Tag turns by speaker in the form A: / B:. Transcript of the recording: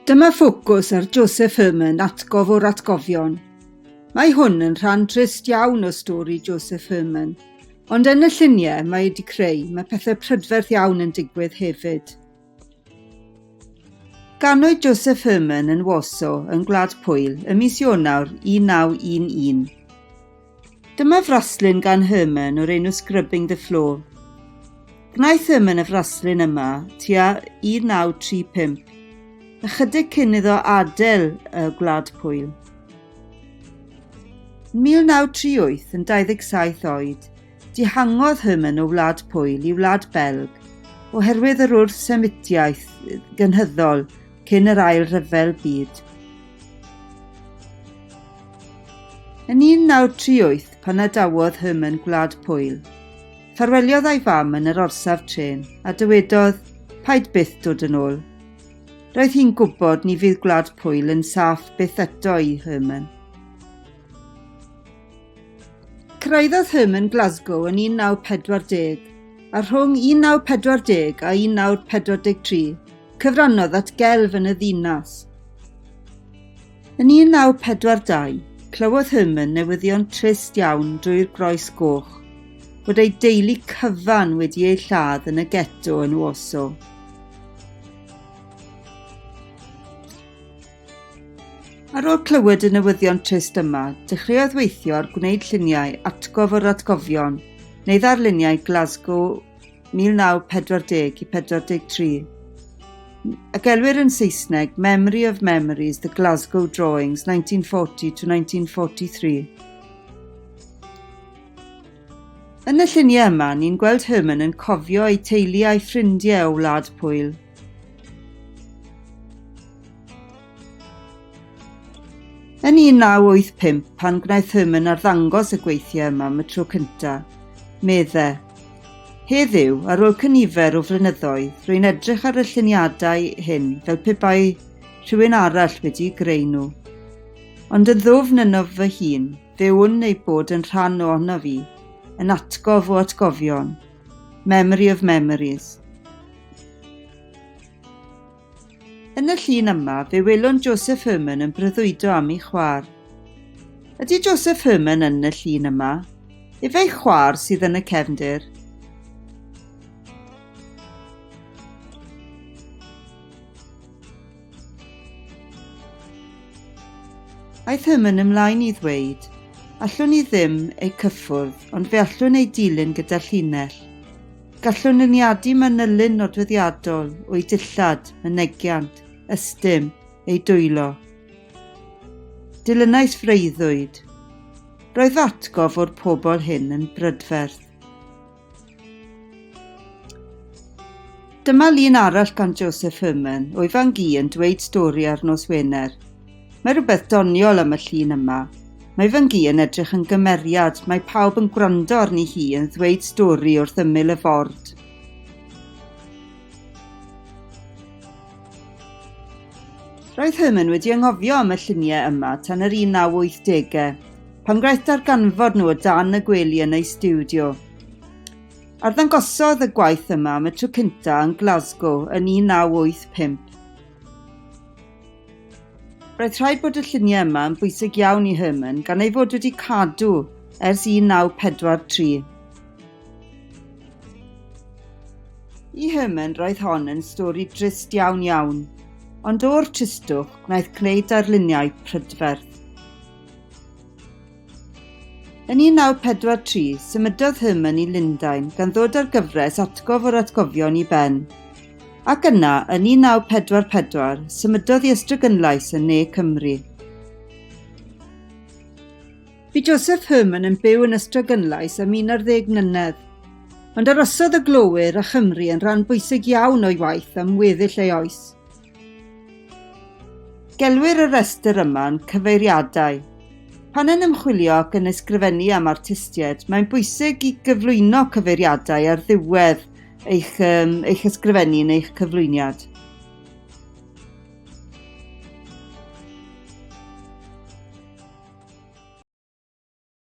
A: Dyma ffocws ar Josef Herman, Atgof o'r Atgofion. Mae hwn yn rhan trist iawn o stori Josef Herman, ond yn y lluniau mae wedi creu, mae pethau prydferth iawn yn digwydd hefyd. Ganwyd Josef Herman yn Warsaw yn Gwlad Pwyl ym mis Ionawr 1911. Dyma fraslun gan Herman o'r enw Scrubbing the Floor. Gwnaeth Herman y fraslun yma tua 1935, ychydig cyn iddo adael y Gwlad Pwyl. Yn 1938, yn 27 oed, dihangodd Herman o Wlad Pwyl i Wlad Belg oherwydd yr wrthsemitiaeth gynhyddol cyn yr ail ryfel byd. Yn 1938, pan adawodd Herman Gwlad Pwyl, ffarweliodd ei fam yn yr orsaf tren a dywedodd paid byth dod yn ôl. Roedd hi'n gwybod ni fydd Gwlad Pwyl yn saff byth eto i Herman. Cyrraeddodd Herman Glasgow yn 1940, a rhwng 1940 a 1943, cyfrannodd at gelf yn y ddinas. Yn 1942, clywodd Herman newyddion trist iawn drwy'r groes goch, bod ei deulu cyfan wedi ei lladd yn y geto yn Warsaw. Ar ôl clywed y newyddion trist yma, dechreuodd weithio ar gwneud lluniau Atgof o'r Atgofion, neu ddarluniau Glasgow 1940 i 43. A gelwir yn Saesneg Memory of Memories, The Glasgow Drawings, 1940 to 1943. Yn y lluniau yma, ni'n gweld Herman yn cofio ei teulu a'i ffrindiau o Wlad Pwyl. Yn 1985, pan gwnaeth Herman arddangos y gweithiau yma am y tro cyntaf, meddai, heddiw, ar ôl cynifer o flynyddoedd, rwy'n edrych ar y lluniadau hyn fel pe bai rhywun arall wedi greu nhw. Ond yn ddwfn yno fy hun, fe wn ei bod yn rhan ohono fi, yn atgof o atgofion, Memory of Memories. Yn y llun yma, fe welwn Josef Herman yn breuddwydo am ei chwaer. Ydy Josef Herman yn y llun yma? Efe'i chwaer sydd yn y cefndir? Aeth Herman ymlaen i ddweud, allwn ni ddim ei cyffwrdd, ond fe allwn ei dilyn gyda llinell. Gallwn yniadu manylun nodweddiadol o'i dillad, mynegiant, ystym, ei dwylo. Dilynais freuddwyd. Roedd atgof o'r pobl hyn yn brydferth. Dyma lun arall gan Josef Herman, o'i fan gi yn dweud stori ar nos Wener. Mae rhywbeth doniol am y llun yma. Mae fan gi yn edrych yn gymeriad, mae pawb yn gwrando arni hi yn ddweud stori wrth ymyl y ford. Roedd Herman wedi anghofio am y lluniau yma tan yr 1980, pan gwnaeth darganfod nhw o dan y gwely yn ei stiwdio. Arddangosod y gwaith yma am y tro cyntaf yn Glasgow yn 1985. Roedd rhaid bod y lluniau yma yn bwysig iawn i Herman gan ei fod wedi cadw ers 1943. I Herman roedd hon yn stori drist iawn iawn, ond o'r tristwch gwnaeth creu darluniau prydferth. Yn 1943, symudodd Herman i Lundain gan ddod ar gyfres Atgof o'r Atgofion i ben. Ac yna, yn 1944, symudodd i Ystrygynlais yn Ne Cymru. Bu Josef Herman yn byw yn Ystrygynlais am 11 mlynedd, ond arosodd y glowyr a Chymru yn rhan bwysig iawn o'i waith am weddill ei oes. Gelwir y restr yma yn cyfeiriadau. Pan yn ymchwilio ac yn ysgrifennu am artistiaid, mae'n bwysig i gyflwyno cyfeiriadau ar ddiwedd eich ysgrifennu neu eich cyflwyniad.